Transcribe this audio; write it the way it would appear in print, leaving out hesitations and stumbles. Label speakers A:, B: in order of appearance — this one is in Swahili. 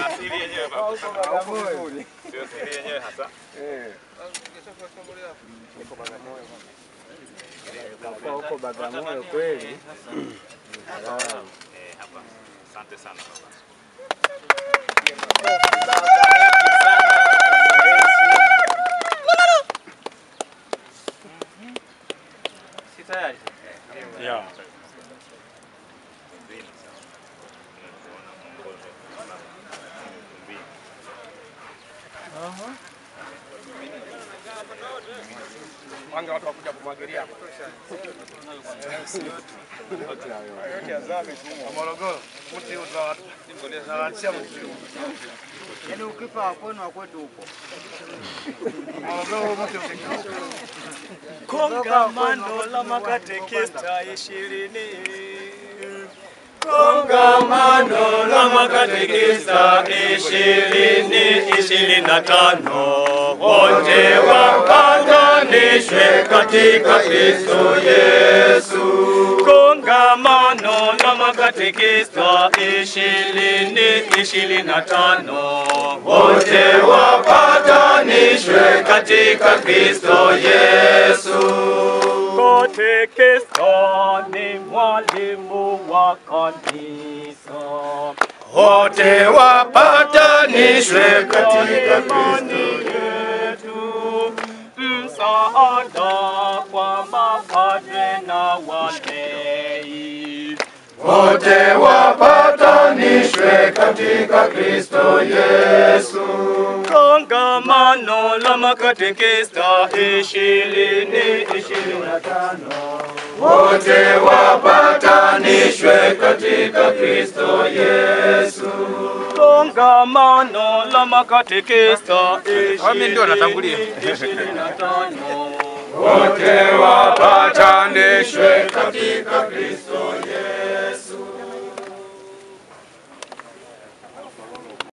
A: Asili yenyewe baba. Sio asili yenyewe hasa.
B: Huko Bagamoyo kweli.
A: Hapa. Asante sana baba.
C: Tayari.
A: Yeah.
C: Wanga watu wakuja kumwagilia hapo. Yote azame tu. Morogoro. Mti utawatu. Naanzia mti. Yaani ukipa kwenu wa kwetu huko. Morogoro mti ukikao.
B: Kongamano la makatekista 20. Kongamano la makatekista 2025. Wote wapatanishwe katika Kristo Yesu. Kongamano la makatekista 2025. Wote wapatanishwe katika Kristo Yesu. Katekista ni mwalimu wa kanisa. Wote wapatanishwe katika Kristo Yesu. Msaada kwa mapadre na walei. Wote wapatanishwe katika Kristo Yesu. Kongamano la makatekista 2025. Wote wapatanishwe katika Kristo Yesu. Kongamano la makatekista 2025. Wote wapatanishwe katika Kristo